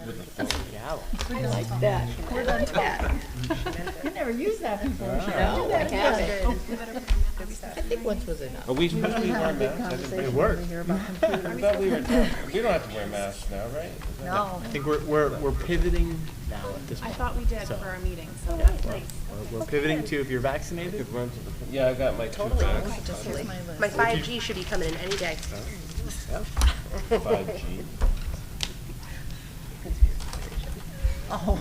I like that. We're done that. You never used that before. No, I haven't. I think once was enough. Are we supposed to be wearing masks? Conversation worked. over here about I computers. thought we don't have to wear masks now, right? No. I think we're pivoting now at this I point. thought we did So- for our meeting, so that's nice. We're pivoting to if you're vaccinated. Yeah, I got my two vax. Just here's my list. My 5G should be coming in any day. 5G. Oh.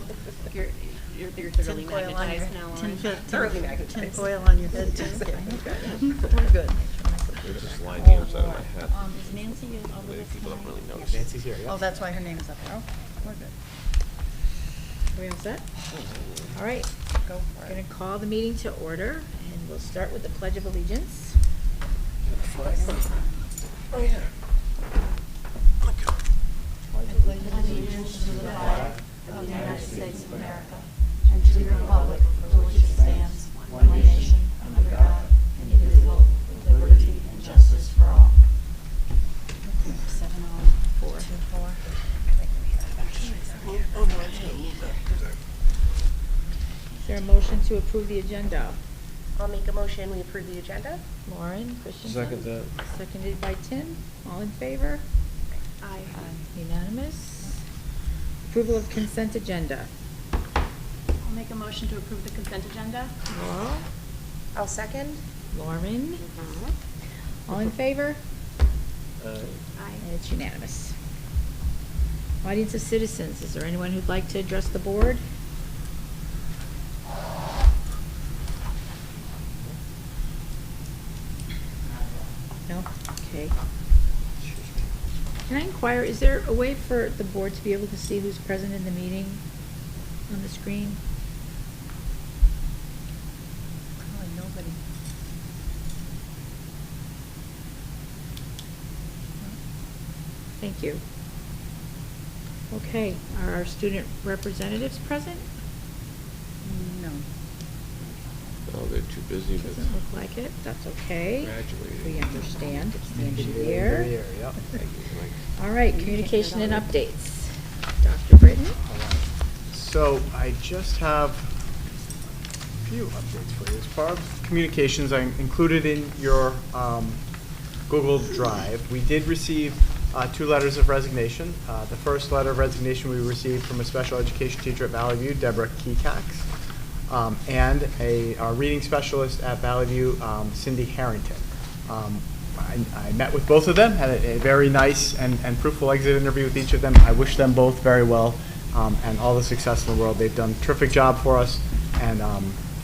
You're thoroughly Tinfoil on your, magnetized now, Lauren. Thoroughly magnetized. tinfoil on your head too. We're good. Just lying the other side of my head. Is Nancy over there? People don't really notice. Nancy's here, yeah. Oh, that's why her name is up there. Oh, we're good. Are we all set? All right, Go for we're it. going to call the meeting to order, and we'll start with the Pledge of Allegiance. Oh, yeah. Allegiance to the flag of the United States of America and to the republic for which it stands, one nation, under God, indivisible, with liberty and justice for all. 7-4. 2-4. Is there a motion to approve the agenda? I'll make a motion, we approve the agenda. Lauren, Christensen? Second that. Seconded by Tim. All in favor? Aye. Unanimous. Approval of consent agenda. I'll make a motion to approve the consent agenda. Laurel? I'll second. Lauren? All in favor? Aye. And it's unanimous. Audience of citizens, is there anyone who'd like to address the board? No? Okay. Can I inquire, is there a way for the board to be able to see who's present in the meeting on the screen? Probably nobody. Thank you. Okay, are our student representatives present? No. Oh, they're too busy with Doesn't look like it, that's okay. graduating. We understand, it's the end of the year. Yeah. Thank you, Mike. All right, communication and updates. Dr. Britton? So I just have a few updates for you. As part of communications, I included in your Google Drive, we did receive 2 letters of resignation. The first letter of resignation we received from a special education teacher at Valley View, Deborah Kekax, and a reading specialist at Valley View, Cindy Harrington. I met with both of them, had a very nice and fruitful exit interview with each of them. I wish them both very well and all the success in the world. They've done a terrific job for us, and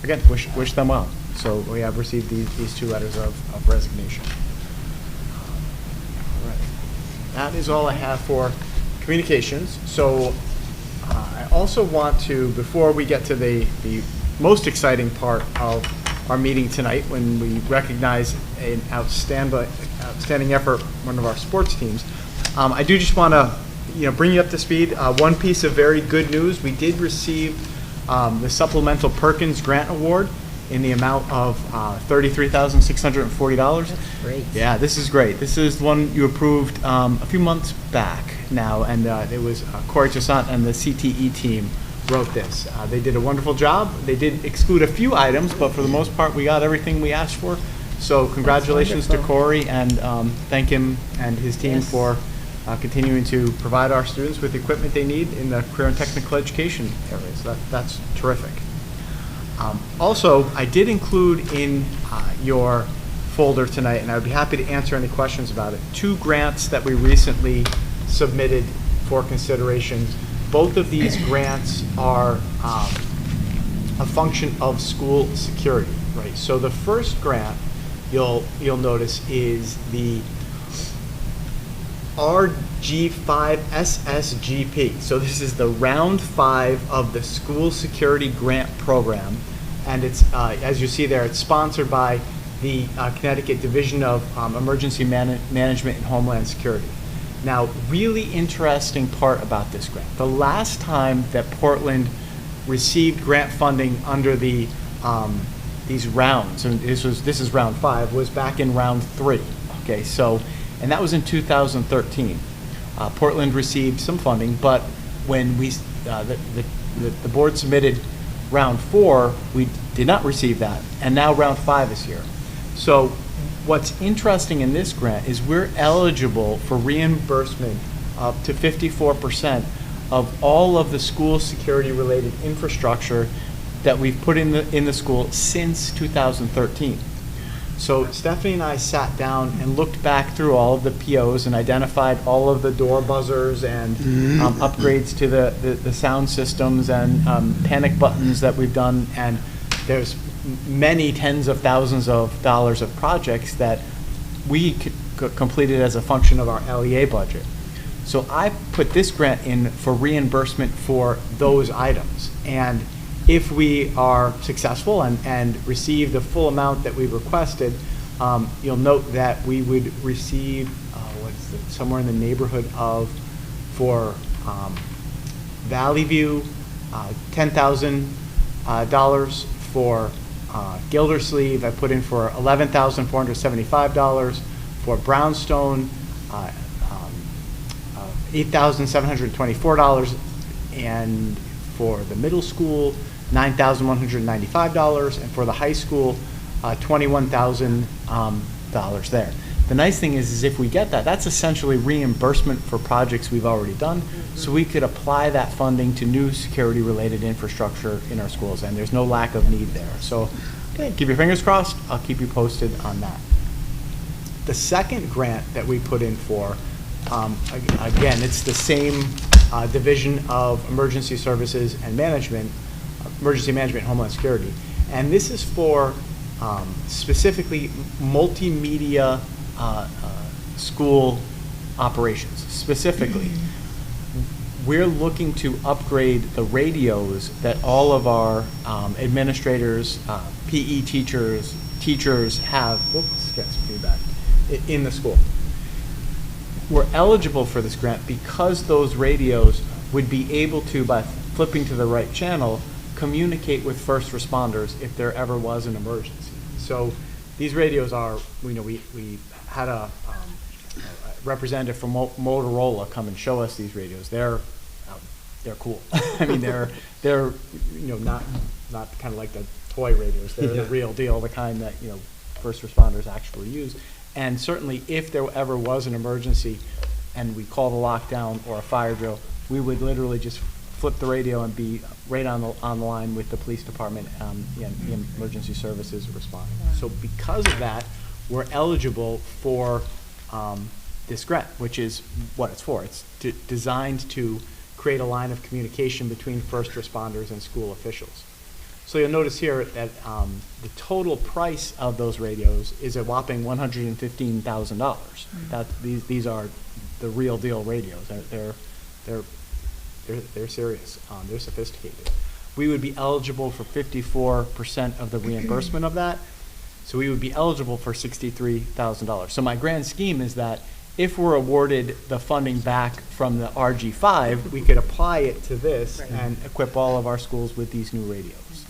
again, wish them well. So we have received these 2 letters of resignation. All right. That is all I have for communications. So I also want to, before we get to the most exciting part of our meeting tonight, when we recognize an outstanding effort, one of our sports teams, I do just want to bring you up to speed. One piece of very good news: we did receive the Supplemental Perkins Grant Award in the amount of $33,640. That's great. Yeah, this is great. This is one you approved a few months back now, and it was Corey Toussaint and the CTE team wrote this. They did a wonderful job. They did exclude a few items, but for the most part, we got everything we asked for. So congratulations to wonderful. Corey, and thank him and his team Yes. for continuing to provide our students with the equipment they need in the career and technical education area. So that's terrific. Also, I did include in your folder tonight, and I would be happy to answer any questions about it, 2 grants that we recently submitted for consideration. Both of these grants are a function of school security, right? So the first grant you'll notice is the RG5 SSGP. So this is the round 5 of the School Security Grant Program, and it's as you see there, it's sponsored by the Connecticut Division of Emergency Management and Homeland Security. Now, really interesting part about this grant: the last time that Portland received grant funding under the these rounds, and this is round 5, was back in round 3. Okay, so. And that was in 2013. Portland received some funding, but when the board submitted round 4, we did not receive that, and now round 5 is here. So what's interesting in this grant is we're eligible for reimbursement up to 54% of all of the school security-related infrastructure that we've put in the school since 2013. So Stephanie and I sat down and looked back through all of the POs and identified all of the door buzzers and upgrades to the sound systems and panic buttons that we've done. And there's many tens of thousands of dollars of projects that we completed as a function of our LEA budget. So I put this grant in for reimbursement for those items. And if we are successful and receive the full amount that we've requested, you'll note that we would receive somewhere in the neighborhood of, for Valley View, $10,000, for Gildersleeve, I put in for $11,475, for Brownstone, $8,724, and for the middle school, $9,195, and for the high school, $21,000 there. The nice thing is if we get that, that's essentially reimbursement for projects we've already done, so we could apply that funding to new security-related infrastructure in our schools, and there's no lack of need there. So, okay, keep your fingers crossed. I'll keep you posted on that. The second grant that we put in for, again, it's the same Division of Emergency Services and Management, Emergency Management and Homeland Security, and this is for specifically multimedia school operations. Specifically, we're looking to upgrade the radios that all of our administrators, PE teachers have. Oops, get some feedback in the school. We're eligible for this grant because those radios would be able to, by flipping to the right channel, communicate with first responders if there ever was an emergency. So these radios are, we had a representative from Motorola come and show us these radios. They're cool. I mean, they're not kind of like the toy radios. They're the real deal, the kind that first responders actually use. And certainly, if there ever was an emergency, and we called a lockdown or a fire drill, we would literally just flip the radio and be right on the line with the police department and the emergency services responding. Wow. So because of that, we're eligible for this grant, which is what it's for. It's designed to create a line of communication between first responders and school officials. So you'll notice here that the total price of those radios is a whopping $115,000. These are the real deal radios. They're serious. They're sophisticated. We would be eligible for 54% of the reimbursement of that. So we would be eligible for $63,000. So my grand scheme is that if we're awarded the funding back from the RG5, we could apply it to this and equip all of our schools with these new radios.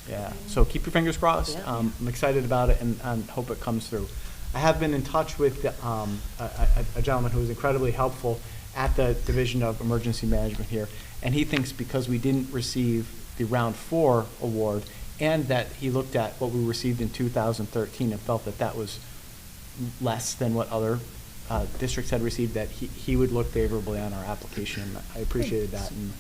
Yeah. So keep your fingers crossed. I'm excited about it and hope it comes through. I have been in touch with a gentleman who was incredibly helpful at the Division of Emergency Management here, and he thinks because we didn't receive the round 4 award and that he looked at what we received in 2013 and felt that that was less than what other districts had received, that he would look favorably on our application, and I appreciated that, and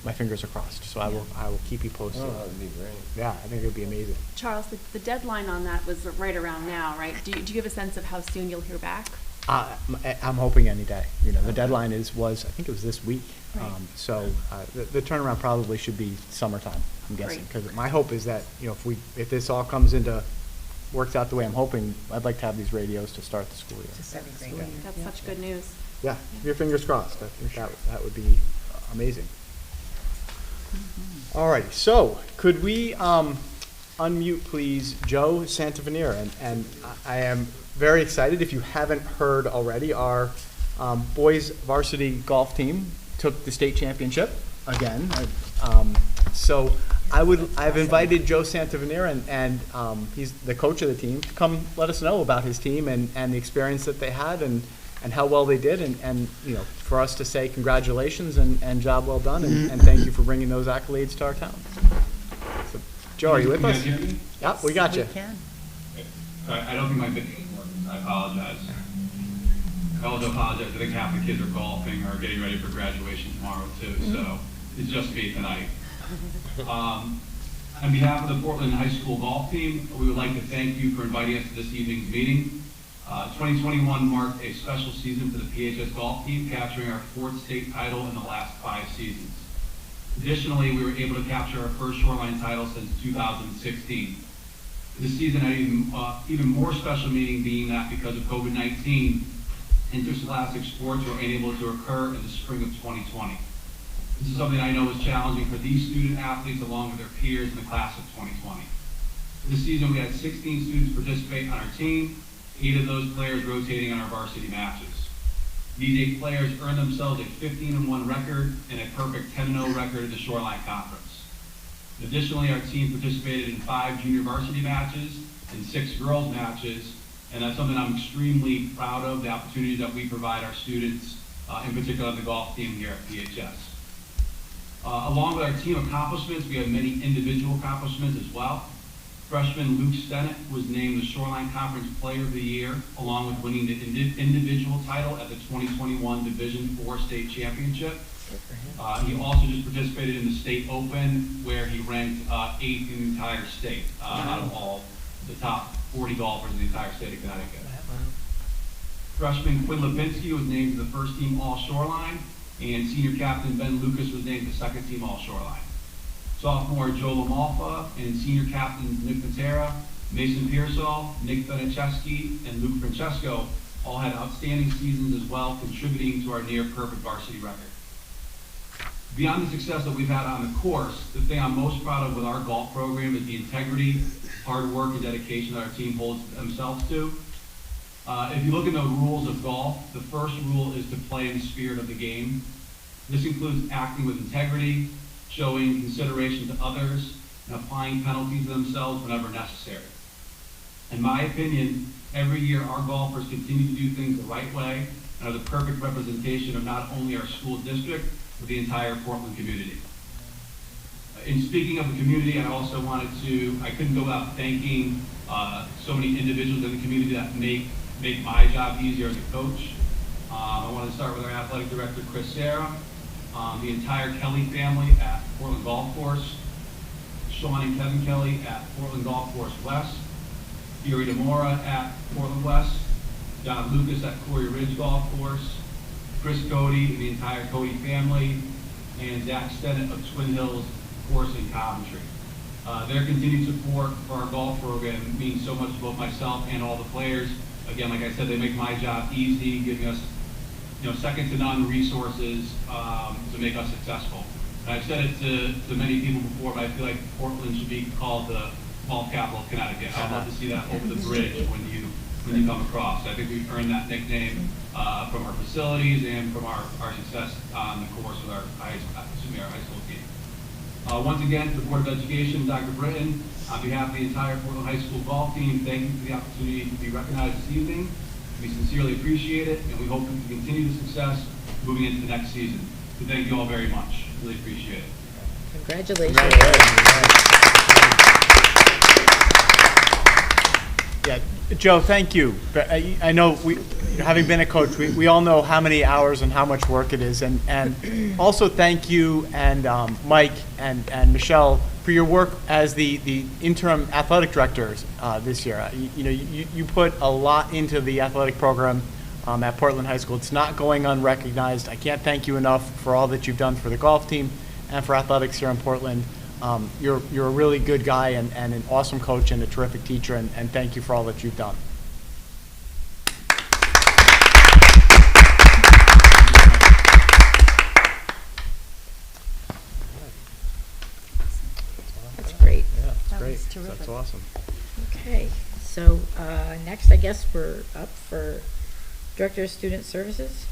my fingers are crossed. So I will keep you posted. Oh, that would be great. Yeah, I think it would be amazing. Charles, the deadline on that was right around now, right? Do you have a sense of how soon you'll hear back? I'm hoping any day. The deadline was I think it was this week. Right. So the turnaround probably should be summertime, I'm guessing. Because my hope is that if this all works out the way I'm hoping, I'd like to have these radios to start the school year. That's such good news. Yeah, your fingers crossed. I think that would be amazing. All right, so could we unmute, please, Joe Santaveneer? And I am very excited. If you haven't heard already, our boys varsity golf team took the state championship again. So I've invited Joe Santaveneer, and he's the coach of the team, to come let us know about his team and the experience that they had, and and how well they did, and you know, for us to say congratulations and job well done, and thank you for bringing those accolades to our town. So, Joe, are you with us? Can you guys hear me? Yep, we got you. We can. I don't think my video is working. I apologize. I also apologize. I think half the kids are golfing or getting ready for graduation tomorrow too, so it's just me tonight. On behalf of the Portland High School golf team, we would like to thank you for inviting us to this evening's meeting. 2021 marked a special season for the PHS golf team, capturing our 4th state title in the last 5 seasons. Additionally, we were able to capture our first Shoreline title since 2016. This season had even more special meaning, being that because of COVID-19, interscholastic sports were unable to occur in the spring of 2020. This is something I know is challenging for these student athletes along with their peers in the class of 2020. This season we had 16 students participate on our team, 8 of those players rotating on our varsity matches. These 8 players earned themselves a 15-1 record and a perfect 10-0 record in the Shoreline Conference. Additionally, our team participated in 5 junior varsity matches and 6 girls matches, and that's something I'm extremely proud of, the opportunities that we provide our students, in particular the golf team here at PHS. Along with our team accomplishments, we have many individual accomplishments as well. Freshman Luke Stennett was named the Shoreline Conference Player of the Year, along with winning the individual title at the 2021 Division IV State Championship. He also just participated in the State Open, where he ranked 8th in the entire state out of all the top 40 golfers in the entire state of Connecticut. Freshman Quinn Lipinski was named to the first team All-Shoreline, and senior captain Ben Lucas was named the second team All-Shoreline. Sophomore Joe Lamalfa and senior captains Nick Matera, Mason Pearsall, Nick Benicheski, and Luke Francesco all had outstanding seasons as well, contributing to our near-perfect varsity record. Beyond the success that we've had on the course, the thing I'm most proud of with our golf program is the integrity, hard work, and dedication that our team holds themselves to. If you look at the rules of golf, the first rule is to play in the spirit of the game. This includes acting with integrity, showing consideration to others, and applying penalties to themselves whenever necessary. In my opinion, every year our golfers continue to do things the right way and are the perfect representation of not only our school district, but the entire Portland community. In speaking of the community, I also I couldn't go without thanking so many individuals in the community that make my job easier as a coach. I want to start with our athletic director, Chris Sarah, the entire Kelly family at Portland Golf Course, Sean and Kevin Kelly at Portland Golf Course West, Fury DeMora at Portland West, John Lucas at Corey Ridge Golf Course, Chris Cody and the entire Cody family, and Zach Stennett of Twin Hills Course in Coventry. Their continued support for our golf program means so much to both myself and all the players. Again, like I said, they make my job easy, giving us second to none resources to make us successful. And I've said it to many people before, but I feel like Portland should be called the golf capital of Connecticut. I'd love to see that over the bridge when you come across. I think we've earned that nickname from our facilities and from our success on the course with our high school team. Once again, to the Board of Education, Dr. Britton, on behalf of the entire Portland High School golf team, thank you for the opportunity to be recognized this evening. We sincerely appreciate it, and we hope we can continue the success moving into the next season. So thank you all very much. Really appreciate it. Congratulations. Yeah, Joe, thank you. But I know having been a coach, we all know how many hours and how much work it is, and also thank you and Mike and Michelle for your work as the interim athletic directors this year. You put a lot into the athletic program at Portland High School. It's not going unrecognized. I can't thank you enough for all that you've done for the golf team and for athletics here in Portland. You're a really good guy and an awesome coach and a terrific teacher, and thank you for all that you've done. That's great. Yeah, that's That great. was terrific. That's awesome. Okay, so next I guess we're up for Director of Student Services.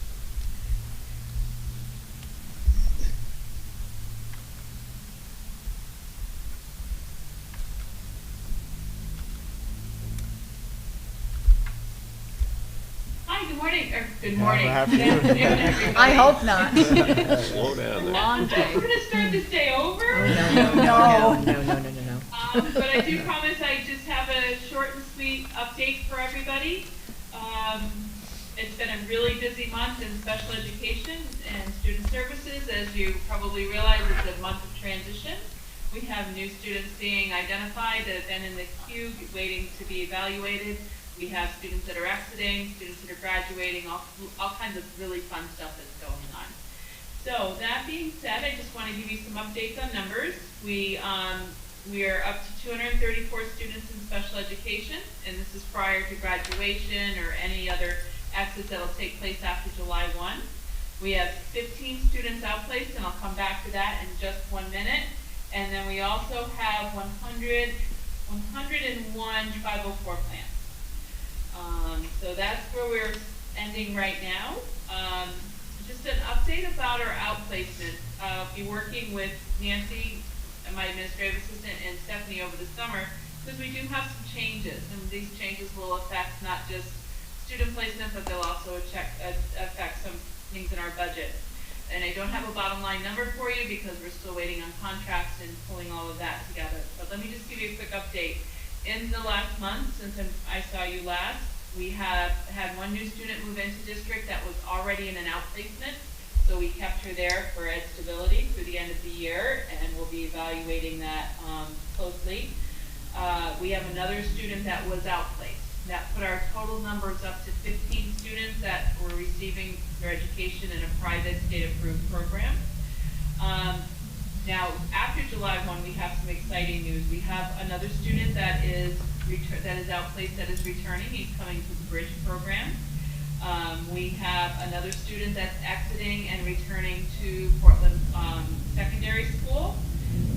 Hi, good morning, or good morning. Happy Good afternoon, everybody. I hope not. Slow down there. Long day. We're gonna start this day over. No. But I do promise I just have a short and sweet update for everybody. It's been a really busy month in special education and student services. As you probably realize, it's a month of transition. We have new students being identified that have been in the queue waiting to be evaluated. We have students that are exiting, students that are graduating, all kinds of really fun stuff that's going on. So that being said, I just want to give you some updates on numbers. We are up to 234 students in special education, and this is prior to graduation or any other exits that will take place after July 1. We have 15 students outplaced, and I'll come back to that in just 1 minute. And then we also have 101 504 plans. So that's where we're ending right now. Just an update about our outplacement. I'll be working with Nancy, my administrative assistant, and Stephanie over the summer, because we do have some changes, and these changes will affect not just student placement, but they'll also affect some things in our budget. And I don't have a bottom line number for you because we're still waiting on contracts and pulling all of that together. But let me just give you a quick update. In the last month, since I saw you last, we have had one new student move into district that was already in an outplacement. So we kept her there for ed stability through the end of the year, and we'll be evaluating that closely. We have another student that was outplaced. That put our total numbers up to 15 students that were receiving their education in a private state-approved program. Now, after July 1, we have some exciting news. We have another student that is outplaced that is returning. He's coming to the Bridge program. We have another student that's exiting and returning to Portland Secondary School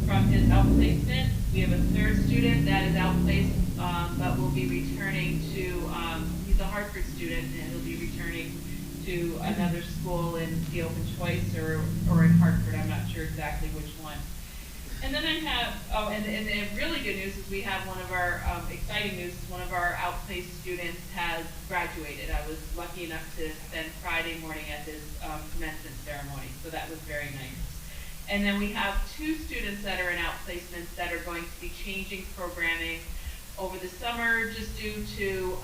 from his outplacement. We have a third student that is outplaced, but will be returning to, he's a Hartford student, and he'll be returning to another school in the open choice or in Hartford. I'm not sure exactly which one. And then I have, and really good news is we have one of our, exciting news is one of our outplaced students has graduated. I was lucky enough to spend Friday morning at his commencement ceremony, so that was very nice. And then we have 2 students that are in outplacements that are going to be changing programming over the summer just due to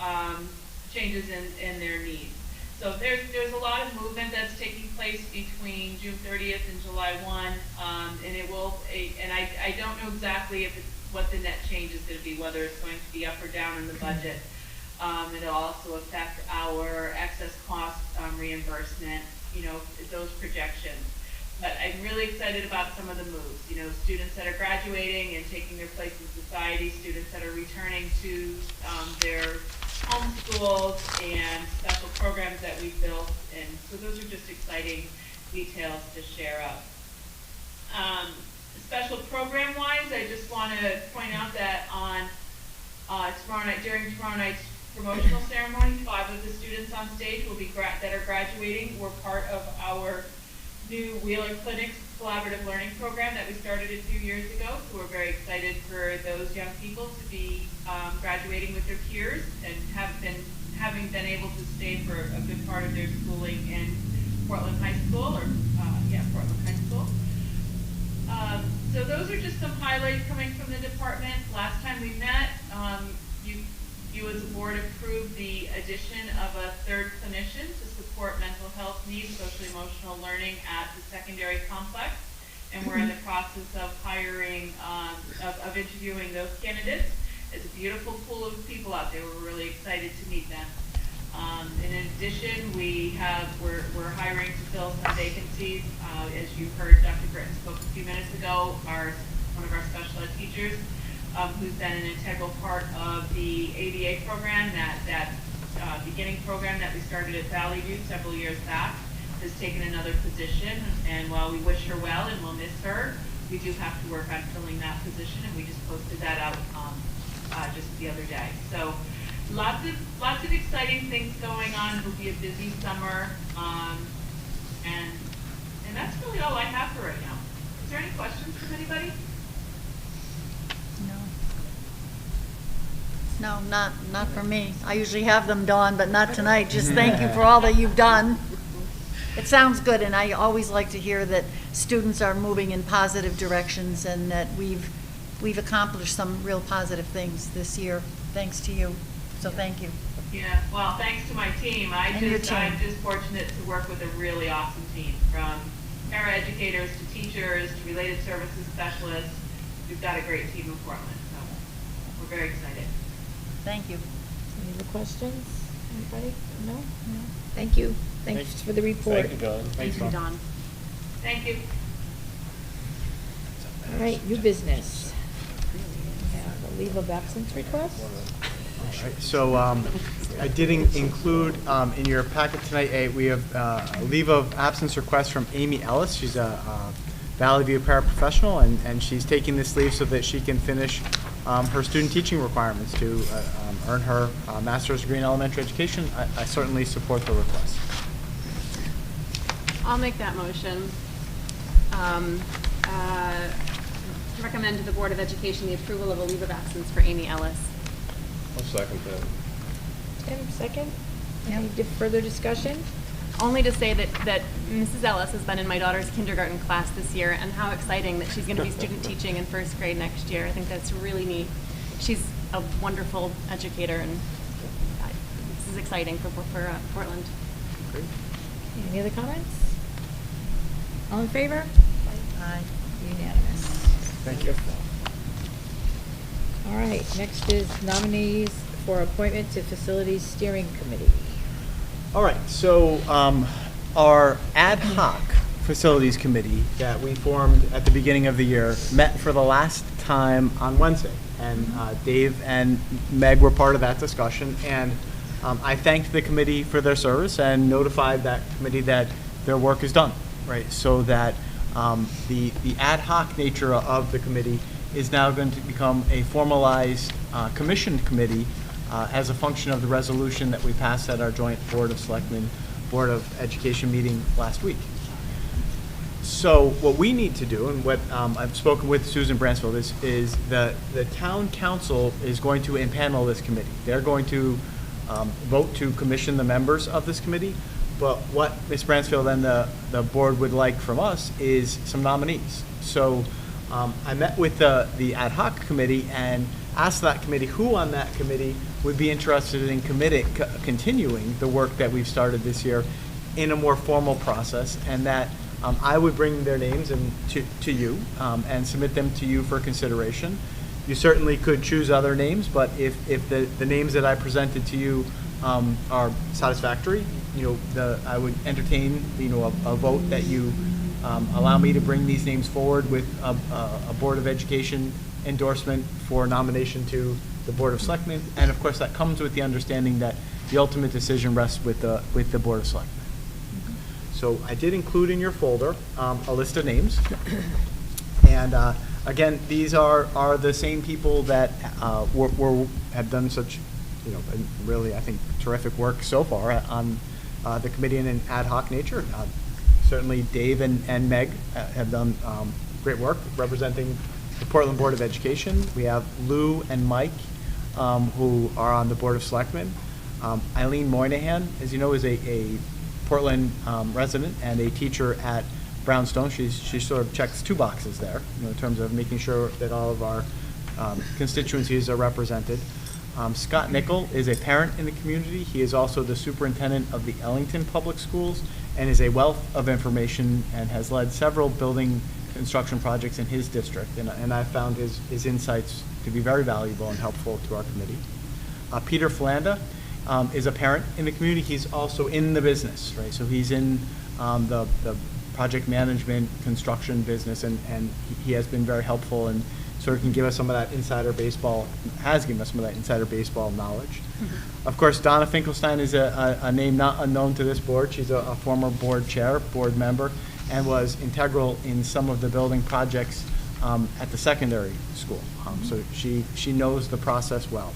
changes in their needs. So there's a lot of movement that's taking place between June 30th and July 1, and it will, and I don't know exactly if it's what the net change is going to be, whether it's going to be up or down in the budget. It'll also affect our excess cost reimbursement, those projections. But I'm really excited about some of the moves. Students that are graduating and taking their place in society, students that are returning to their home schools and special programs that we've built. And so those are just exciting details to share up. Special program-wise, I just want to point out that on tomorrow night, during tomorrow night's promotional ceremony, 5 of the students on stage will be that are graduating were part of our new Wheeler Clinics collaborative learning program that we started a few years ago. So we're very excited for those young people to be graduating with their peers and having been able to stay for a good part of their schooling in Portland High School, Portland High School. So those are just some highlights coming from the department. Last time we met, you as a board approved the addition of a 3rd clinician to support mental health needs, social emotional learning at the secondary complex. And we're in the process of hiring, of interviewing those candidates. It's a beautiful pool of people out there. We're really excited to meet them. In addition, we're hiring to fill some vacancies. As you heard, Dr. Britton spoke a few minutes ago, one of our special ed teachers, who's been an integral part of the ABA program, that beginning program that we started at Valley View several years back, has taken another position. And while we wish her well and we'll miss her, we do have to work on filling that position, and we just posted that out just the other day. So lots of exciting things going on. It'll be a busy summer, and that's really all I have for right now. Is there any questions from anybody? No. No, not for me. I usually have them, Dawn, but not tonight. Just thank you for all that you've done. It sounds good, and I always like to hear that students are moving in positive directions and that we've accomplished some real positive things this year, thanks to you. So thank you. Yeah, well, thanks to my team. And your team. I'm just fortunate to work with a really awesome team, from paraeducators to teachers to related services specialists. We've got a great team in Portland, so we're very excited. Thank you. Any other questions? Anybody? No? No. Thank you. Thanks for the report. Thank you, Don. Thank you, Dawn. Thank you. All right, new business. We have a leave of absence request. All right, so I did include in your packet tonight, we have a leave of absence request from Amy Ellis. She's a Valley View paraprofessional, and she's taking this leave so that she can finish her student teaching requirements to earn her master's degree in elementary education. I certainly support the request. I'll make that motion. Recommend to the Board of Education the approval of a leave of absence for Amy Ellis. I'll second that. Tim, second. Any further discussion? Only to say that Mrs. Ellis has been in my daughter's kindergarten class this year, and how exciting that she's going to be student teaching in first grade next year. I think that's really neat. She's a wonderful educator, and this is exciting for Portland. Great. Any other comments? All in favor? Aye. Unanimous. Thank you. All right, next is nominees for appointment to Facilities Steering Committee. All right, so our ad hoc facilities committee that we formed at the beginning of the year met for the last time on Wednesday. And Dave and Meg were part of that discussion. And I thanked the committee for their service and notified that committee that their work is done, right? So that the ad hoc nature of the committee is now going to become a formalized commissioned committee as a function of the resolution that we passed at our joint Board of Selectmen, Board of Education meeting last week. So what we need to do, and what I've spoken with Susan Bransfield, is the town council is going to impanel this committee. They're going to vote to commission the members of this committee. But what Ms. Bransfield and the board would like from us is some nominees. So I met with the ad hoc committee and asked that committee who on that committee would be interested in continuing the work that we've started this year in a more formal process, and that I would bring their names to you and submit them to you for consideration. You certainly could choose other names, but if the names that I presented to you are satisfactory, I would entertain a vote that you allow me to bring these names forward with a Board of Education endorsement for nomination to the Board of Selectmen, and of course that comes with the understanding that the ultimate decision rests with the Board of Selectmen. So I did include in your folder a list of names, and again, these are the same people that have done such really, I think, terrific work so far on the committee in an ad hoc nature. Certainly Dave and Meg have done great work representing the Portland Board of Education. We have Lou and Mike, who are on the Board of Selectmen. Eileen Moynihan, as you know, is a Portland resident and a teacher at Brownstone. She sort of checks two boxes there, in terms of making sure that all of our constituencies are represented. Scott Nickel is a parent in the community. He is also the superintendent of the Ellington Public Schools and is a wealth of information and has led several building construction projects in his district. And I found his insights to be very valuable and helpful to our committee. Peter Flanda is a parent in the community. He's also in the business, right? So he's in the project management construction business, and he has been very helpful and sort of can give us some of that insider baseball, has given us some of that insider baseball knowledge. Mm-hmm. Of course, Donna Finkelstein is a name not unknown to this board. She's a former board chair, board member, and was integral in some of the building projects at the secondary school. So she knows the process well.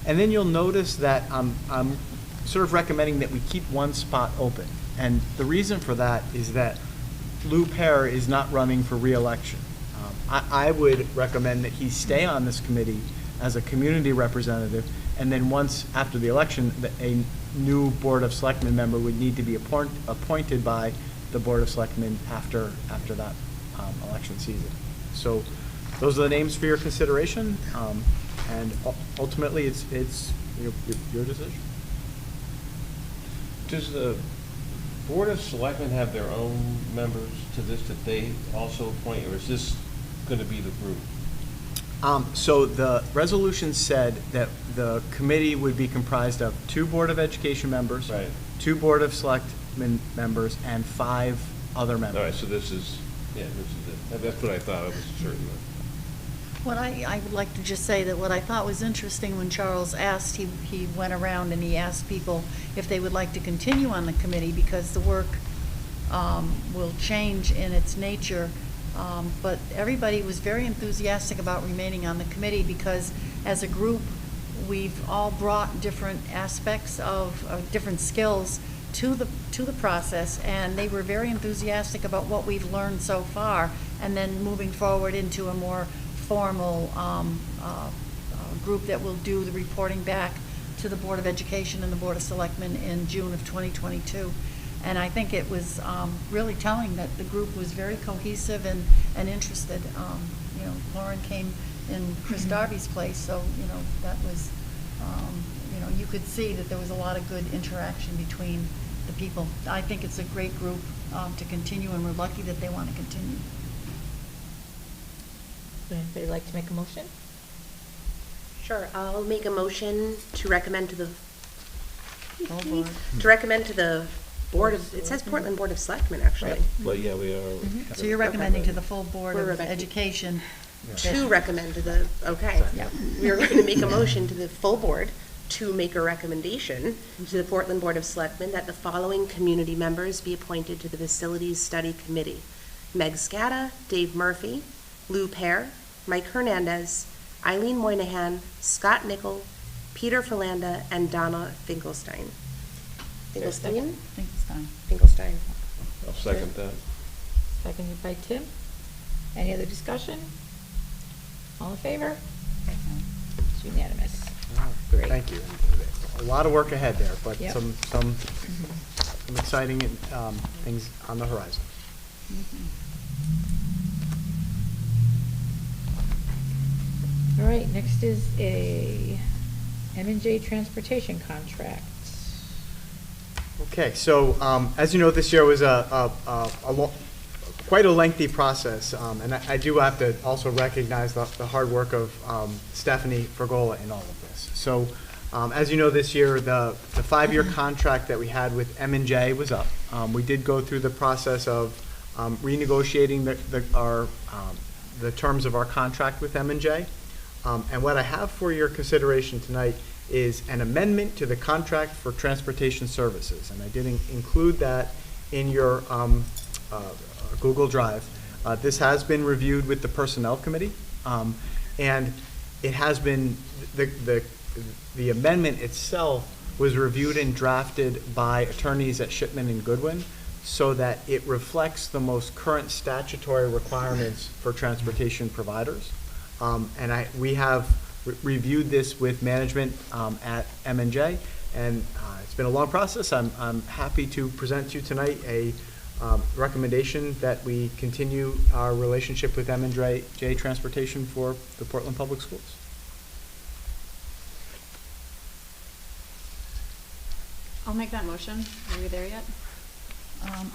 And then you'll notice that I'm sort of recommending that we keep one spot open. And the reason for that is that Lou Pear is not running for re-election. I would recommend that he stay on this committee as a community representative. And then once, after the election, a new Board of Selectmen member would need to be appointed by the Board of Selectmen after that election season. So those are the names for your consideration, and ultimately, it's your decision. Does the Board of Selectmen have their own members to this that they also appoint, or is this going to be the group? So the resolution said that the committee would be comprised of 2 Board of Education members, Right. 2 Board of Selectmen members, and 5 other members. All right, so this is it. That's what I thought. I was certain of. What I would like to just say that what I thought was interesting when Charles asked, he went around and he asked people if they would like to continue on the committee because the work will change in its nature. But everybody was very enthusiastic about remaining on the committee because as a group, we've all brought different aspects of different skills to the process, and they were very enthusiastic about what we've learned so far, and then moving forward into a more formal group that will do the reporting back to the Board of Education and the Board of Selectmen in June of 2022. And I think it was really telling that the group was very cohesive and interested. You know, Lauren came in Chris Darby's place, so, you know, that was, you know, you could see that there was a lot of good interaction between the people. I think it's a great group to continue, and we're lucky that they want to continue. Would anybody like to make a motion? Sure, I'll make a motion to recommend to the, Full board. to recommend to the Board of, it says Portland Board of Selectmen, actually. Well, yeah, we are. So you're recommending to the full Board We're of recommending- Education. To recommend to the, okay. Yeah. We are going to make a motion to the full board to make a recommendation to the Portland Board of Selectmen that the following community members be appointed to the Facilities Study Committee: Meg Scata, Dave Murphy, Lou Pear, Mike Hernandez, Eileen Moynihan, Scott Nickel, Peter Falanda, and Donna Finkelstein. Finkelstein? Finkelstein. Finkelstein. I'll second that. Seconded by Tim. Any other discussion? All in favor? It's unanimous. Great. Thank you. A lot of work ahead there, but Yep. some exciting things on the horizon. All right, next is a M&J transportation contract. Okay, so as you know, this year was quite a lengthy process, and I do have to also recognize the hard work of Stephanie Fergola in all of this. So as you know, this year, the 5-year contract that we had with M&J was up. We did go through the process of renegotiating the terms of our contract with M&J. And what I have for your consideration tonight is an amendment to the contract for transportation services. And I did include that in your Google Drive. This has been reviewed with the Personnel Committee. And it has been, the amendment itself was reviewed and drafted by attorneys at Shipman and Goodwin so that it reflects the most current statutory requirements for transportation providers. And we have reviewed this with management at M&J, and it's been a long process. I'm happy to present to you tonight a recommendation that we continue our relationship with M&J Transportation for the Portland Public Schools. I'll make that motion. Are we there yet?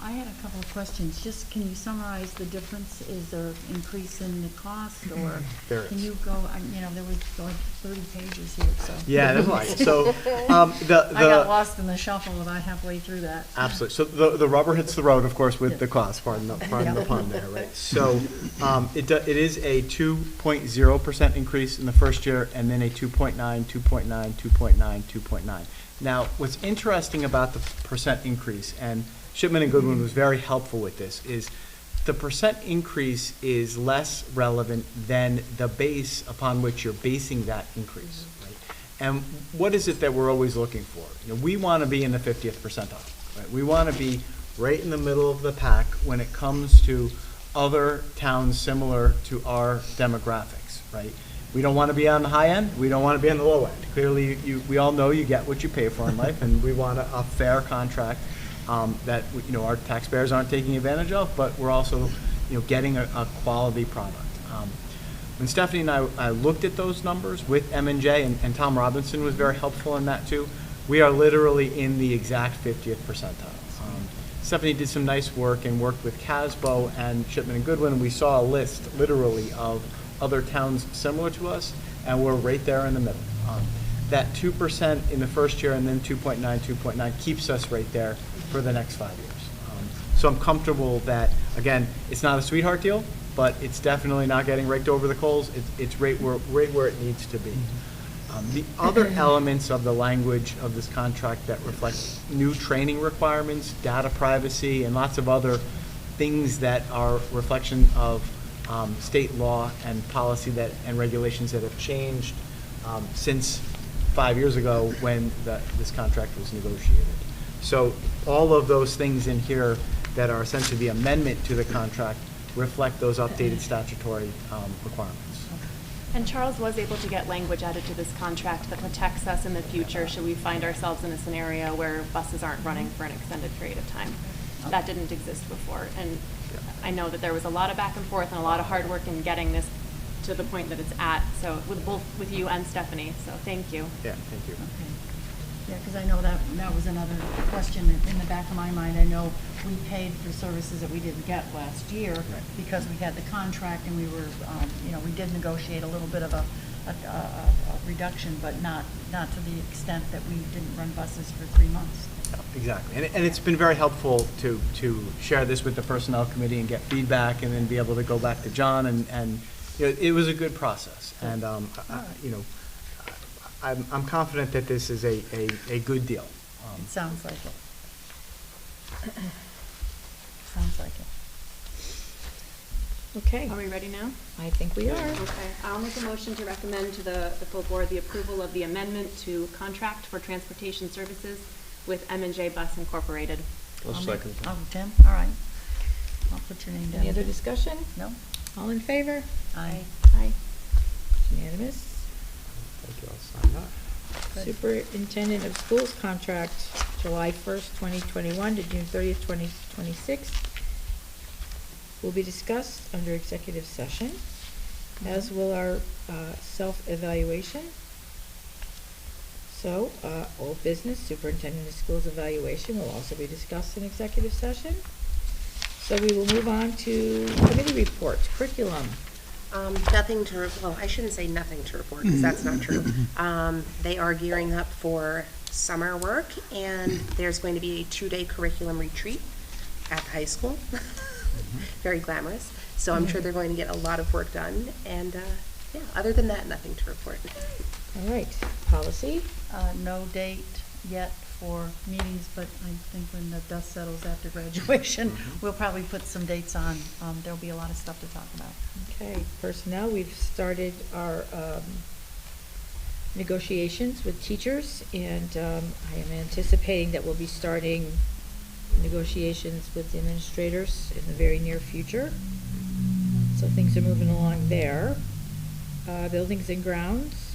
I had a couple of questions. Just, can you summarize the difference? Is there increase in the cost, or There can is. you go, you know, there was like 30 pages here, so. Yeah, there's a lot. So I got lost in the shuffle about halfway through that. Absolutely. So the rubber hits the road, of course, with the cost, pardon the pun there, right? So it is a 2.0% increase in the first year, and then a 2.9, 2.9, 2.9, 2.9. Now, what's interesting about the percent increase, and Shipman and Goodwin was very helpful with this, is the percent increase is less relevant than the base upon which you're basing that increase, right? And what is it that we're always looking for? You know, we want to be in the 50th percentile, right? We want to be right in the middle of the pack when it comes to other towns similar to our demographics, right? We don't want to be on the high end, we don't want to be on the low end. Clearly, we all know you get what you pay for in life, and we want a fair contract that, our taxpayers aren't taking advantage of, but we're also, getting a quality product. When Stephanie and I looked at those numbers with M&J, and Tom Robinson was very helpful in that too, we are literally in the exact 50th percentile. Stephanie did some nice work and worked with Casbo and Shipman and Goodwin, and we saw a list, literally, of other towns similar to us, and we're right there in the middle. That 2% in the first year and then 2.9, 2.9 keeps us right there for the next 5 years. So I'm comfortable that, again, it's not a sweetheart deal, but it's definitely not getting raked over the coals. It's right where it needs to be. The other elements of the language of this contract that reflect new training requirements, data privacy, and lots of other things that are reflection of state law and policy and regulations that have changed since 5 years ago when this contract was negotiated. So all of those things in here that are essentially the amendment to the contract reflect those updated statutory requirements. And Charles was able to get language added to this contract that protects us in the future should we find ourselves in a scenario where buses aren't running for an extended period of time. That didn't exist before. And I know that there was a lot of back and forth and a lot of hard work in getting this to the point that it's at. So with you and Stephanie, so thank you. Yeah, thank you. Okay. Yeah, because I know that was another question in the back of my mind. I know we paid for services that we didn't get last year because we had the contract and we were, we did negotiate a little bit of a reduction, but not to the extent that we didn't run buses for 3 months. Exactly, and it's been very helpful to share this with the personnel committee and get feedback, and then be able to go back to John, and it was a good process, and I'm confident that this is a good deal. It sounds like it. Sounds like it. Okay, Are we ready now? I think we are. Okay, I'll make a motion to recommend to the full board the approval of the amendment to contract for transportation services with M&J Bus Incorporated. I'll second that. Oh, Tim, all right. I'll put your name down. Any other discussion? No? All in favor? Aye. Aye. Unanimous. Thank you, I'll sign that. Good. Superintendent of Schools contract, July 1st, 2021 to June 30th, 2026, will be discussed under executive session, as will our self-evaluation. So, old business, superintendent of schools evaluation will also be discussed in executive session. So we will move on to committee reports, curriculum. Nothing to, well, I shouldn't say nothing to report, because that's not true. They are gearing up for summer work, and there's going to be a 2-day curriculum retreat at the high school. Very glamorous. So I'm sure they're going to get a lot of work done, and yeah, other than that, nothing to report. All right, policy. No date yet for meetings, but I think when the dust settles after graduation, we'll probably put some dates on. There'll be a lot of stuff to talk about. Okay, personnel, we've started our negotiations with teachers, and I am anticipating that we'll be starting negotiations with the administrators in the very near future. So things are moving along there. Buildings and grounds.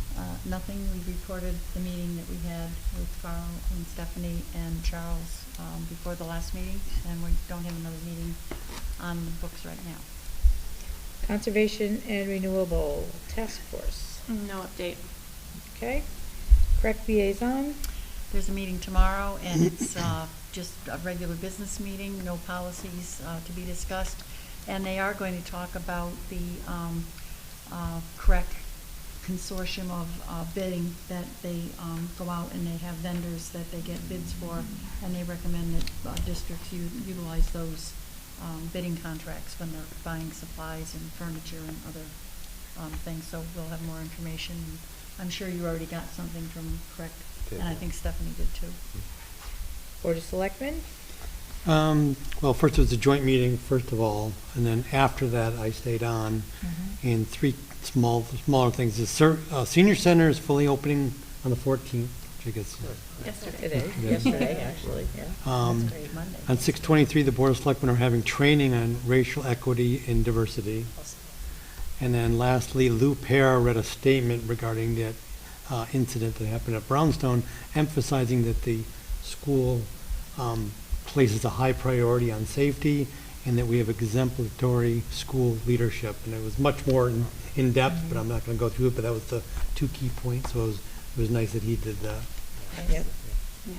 Nothing. We reported the meeting that we had with Carl and Stephanie and Charles before the last meeting, and we don't have another meeting on the books right now. Conservation and Renewable Task Force. No update. Okay. Correct liaison. There's a meeting tomorrow, and it's just a regular business meeting, no policies to be discussed. And they are going to talk about the correct consortium of bidding that they go out and they have vendors that they get bids for, and they recommend that districts utilize those bidding contracts when they're buying supplies and furniture and other things. So we'll have more information. I'm sure you already got something from Correct, and I think Stephanie did too. Board of Selectmen. Well, first it was a joint meeting, first of all, and then after that I stayed on. And 3 smaller things. The senior center is fully opening on the 14th, which I guess. Yesterday. Yesterday, actually, yeah. That's great, Monday. On 6/23, the Board of Selectmen are having training on racial equity and diversity. And then lastly, Lou Pear read a statement regarding that incident that happened at Brownstone, emphasizing that the school places a high priority on safety and that we have exemplary school leadership. And it was much more in depth, but I'm not going to go through it, but that was the 2 key points. So it was nice that he did that. Yep. Yeah.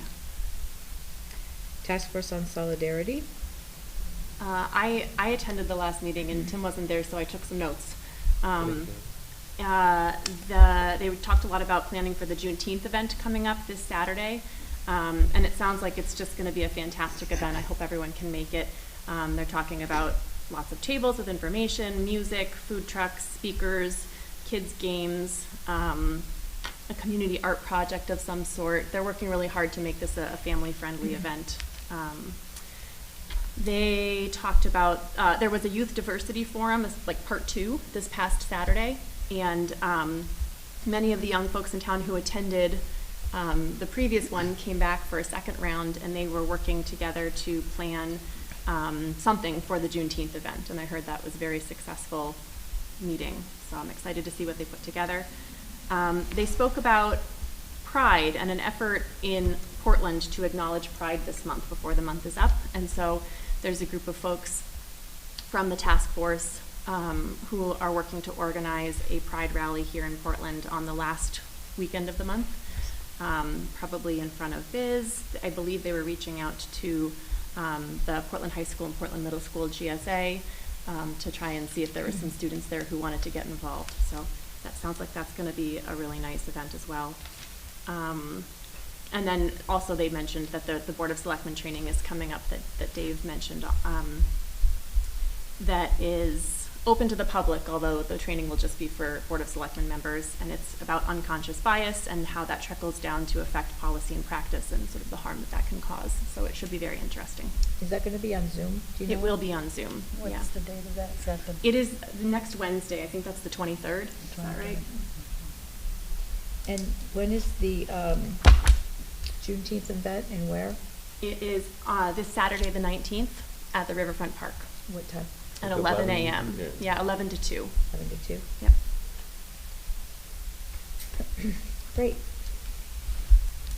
Task Force on Solidarity. I attended the last meeting and Tim wasn't there, so I took some notes. They talked a lot about planning for the Juneteenth event coming up this Saturday. And it sounds like it's just going to be a fantastic event. I hope everyone can make it. They're talking about lots of tables with information, music, food trucks, speakers, kids' games, a community art project of some sort. They're working really hard to make this a family-friendly event. They talked about, there was a youth diversity forum, like part 2, this past Saturday, and many of the young folks in town who attended the previous one came back for a second round, and they were working together to plan something for the Juneteenth event, and I heard that was a very successful meeting, so I'm excited to see what they put together. They spoke about Pride and an effort in Portland to acknowledge Pride this month before the month is up, and so there's a group of folks from the task force who are working to organize a Pride rally here in Portland on the last weekend of the month, probably in front of Biz. I believe they were reaching out to the Portland High School and Portland Middle School GSA to try and see if there were some students there who wanted to get involved. So that sounds like that's going to be a really nice event as well. And then also they mentioned that the Board of Selectmen training is coming up that Dave mentioned, that is open to the public, although the training will just be for Board of Selectmen members, and it's about unconscious bias and how that trickles down to affect policy and practice and sort of the harm that can cause. So it should be very interesting. Is that going to be on Zoom? Do you know? It will be on Zoom. What's yeah. the date of that? Is that the? It is the next Wednesday. I think that's the 23rd. Is that right? And when is the Juneteenth event and where? It is this Saturday, the 19th, at the Riverfront Park. What time? At 11 a.m. Yeah. Yeah, 11 to 2. 11 to 2. Yep. Great.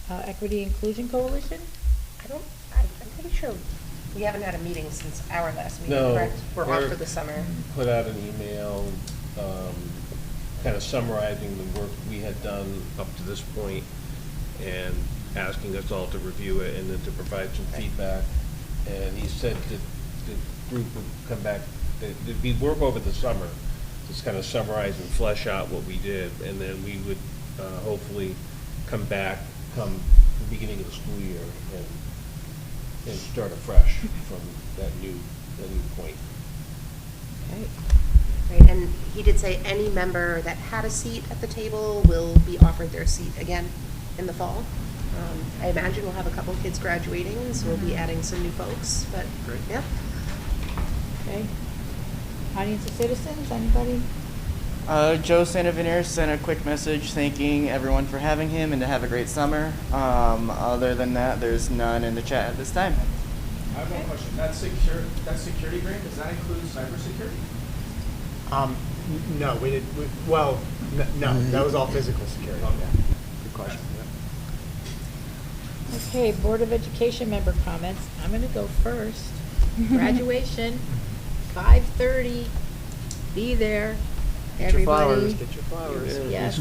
Equity Inclusion Coalition? I'm pretty sure we haven't had a meeting since our last meeting, No, correct? We're off Eric for the summer. put out an email, kind of summarizing the work we had done up to this point and asking us all to review it and then to provide some feedback. And he said that the group would come back, there'd be work over the summer, just kind of summarize and flesh out what we did, and then we would hopefully come back come the beginning of the school year and start afresh from that new point. Okay. Right, and he did say any member that had a seat at the table will be offered their seat again in the fall. I imagine we'll have a couple kids graduating, so we'll be adding some new folks, but, Great. yeah. Okay. Audience of citizens, anybody? Joe Santaveneer sent a quick message thanking everyone for having him and to have a great summer. Other than that, there's none in the chat at this time. I have one question. That security grant, does that include cybersecurity? No, we did, no, that was all physical security. Okay. Yeah. Good question. Okay, Board of Education member comments. I'm going to go first. Graduation, 5:30. Be there, Get your flowers, everybody. get your flowers. Yes.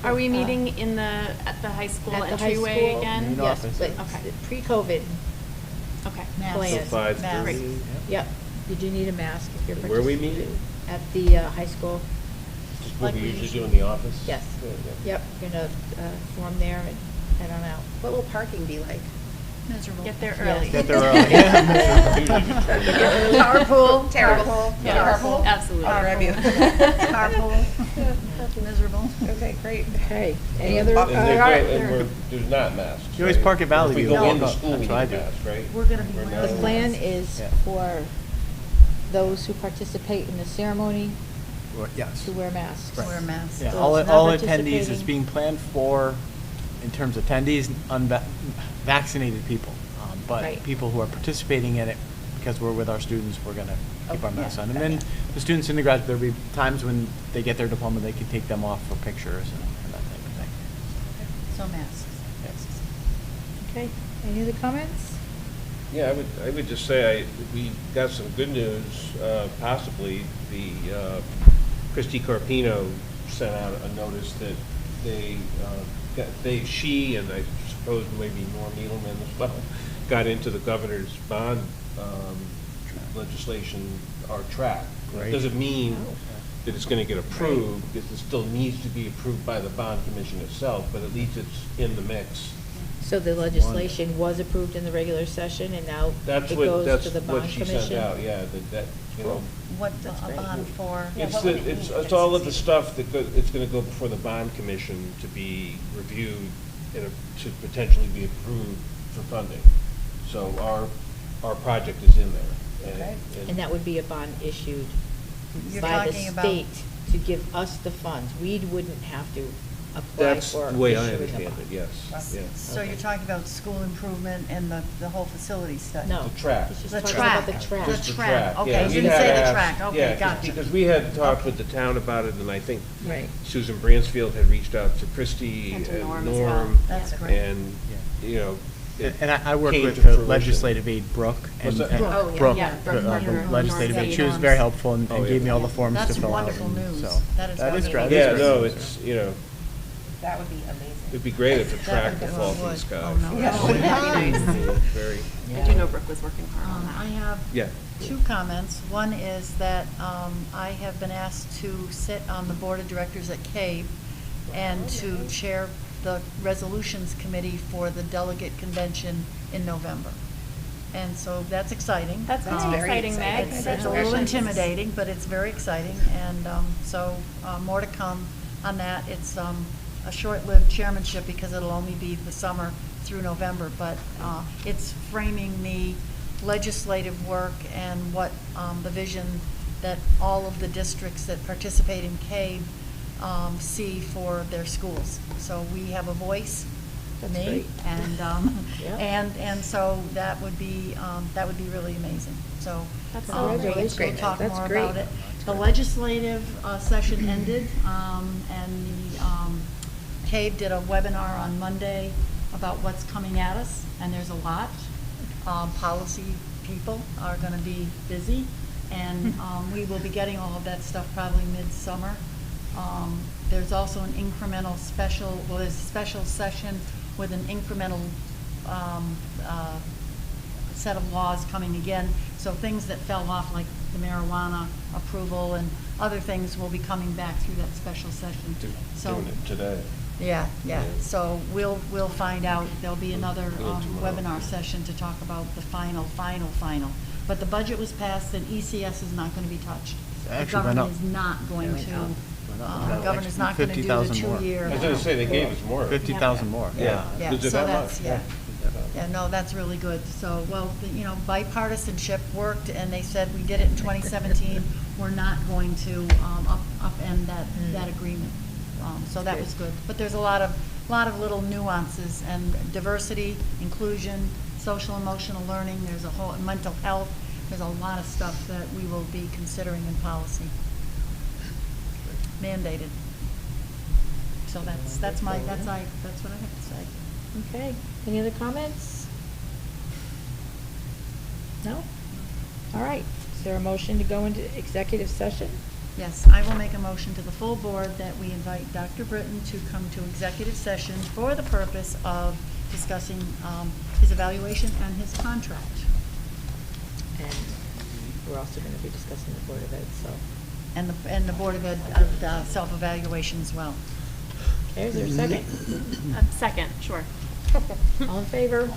Are we meeting at the high school At the high entryway school? again? Main Yes, office. but Okay. pre-COVID Okay. plan. 5:30. Yep. You do need a mask if you're Where are we participating. meeting? At the high school. Just what we usually do in the office? Yes. Yeah, yeah. Yep, you're going to form there and head on out. What will parking be like? Miserable. Get there Yes. early. Get there early. Carpool. Terrible. Yeah, Carpool. absolutely. I'll grab you. Carpool. Miserable. Okay, great. Okay, any other? And there's not masks. You always right? park at Valley If we View. go No, into no, school, we that's need what I a do. mask, right? We're gonna be We're wearing not- The plan is Yeah. for those who participate in the ceremony Well, yes. to wear masks. Right. Wear masks. Yeah, Those all not attendees is participating- being planned for, in terms of attendees, vaccinated people. Right. But people who are participating in it, because we're with our students, we're gonna keep our masks Yeah. on. And then the students in the grad, there'll be times when they get their diploma, they can take them off for pictures and that type of thing. So masks. Yes. Okay, any other comments? Yeah, I would just say we got some good news, possibly. Christy Carpino sent out a notice that she and I suppose maybe Norm Edelman as well, got into the governor's bond legislation, our track. Great. Doesn't mean that it's going to get approved, because it still needs to be approved by the bond commission itself, but at least it's in the mix. So the legislation was approved in the regular session, and now That's it what, goes that's to the what bond she commission? sent out, yeah, that, you know. What, That's a great. bond for? It's all of the stuff that it's gonna go before the bond commission to be reviewed and to potentially be approved for funding. So our project is in there. Okay. And that would be a bond issued You're by the talking about- state to give us the funds. We wouldn't have to apply That's for the way I issuing the understand bond. it, yes, yes. So you're talking about school improvement and the whole facility study? No. The track. She's The talking track. about the track. The Just the track, okay, yeah. you We didn't had say the asked- track, okay, yeah, gotcha. Because we had talked Okay. with the town about it, and I think Right. Susan Bransfield had reached out to Christie And and to Norm as well. Norm. That's great. And, you know. it And I worked came with to the fruition. legislative aid, Brooke. What's that? and Brooke. Oh, yeah, Brooke, yeah, Brooke the Martin, legislative Norm's aid. She was aid. very helpful and Oh, yeah. gave me all the forms That's to fill out. wonderful news. So That is that is wonderful. great. Yeah, That is no, great. it's, you know, That would be amazing. it'd be great if a That track would would be- fall from would. the sky. Oh, no. Yeah. Wouldn't that be nice? Very, I do know Brooke was working hard on I that. have yeah. two comments. One is that I have been asked to sit on the board of directors at CAVE and to chair the resolutions committee for the delegate convention in November. And so that's exciting. That's That's very very exciting, Meg. exciting. It's a little intimidating, but it's very exciting, and so more to come on that. It's a short-lived chairmanship because it'll only be the summer through November, but it's framing the legislative work and what the vision that all of the districts that participate in CAVE see for their schools. So we have a voice, That's me, great. and Yeah. and so that would be really amazing. So That's so we'll great. we'll talk That's more great. about it. The legislative session ended, and the CAVE did a webinar on Monday about what's coming at us, and there's a lot. Policy people are going to be busy, and we will be getting all of that stuff probably midsummer. There's also an incremental special, well, there's a special session with an incremental set of laws coming again. So things that fell off, like the marijuana approval and other things, will be coming back through that special session. So, Doing it today. yeah. Yeah. So we'll find out. There'll be another Yeah, tomorrow. webinar session to talk about the final. But the budget was passed, and ECS is not going to be touched. It The actually went government up. is not going Went to, up. the governor's not going to do the 50,000 more. 2-year. I was gonna say, they gave us more. 50,000 more, yeah. Yeah, Is it so that that's, much? yeah. Yeah, no, that's really good. So, well, bipartisanship worked, and they said we did it in 2017. We're not going to upend that agreement. So that was good. But there's a lot of little nuances, and diversity, inclusion, social emotional learning, there's a whole, mental health, there's a lot of stuff that we will be considering in policy. Mandated. So that's what I have to say. Okay, any other comments? No? All right, is there a motion to go into executive session? Yes, I will make a motion to the full board that we invite Dr. Britton to come to executive session for the purpose of discussing his evaluation and his contract. And we're also going to be discussing the Board of Ed, so. And the Board of Ed, self-evaluation as well. Okay, is there a second? Second, sure. All in favor?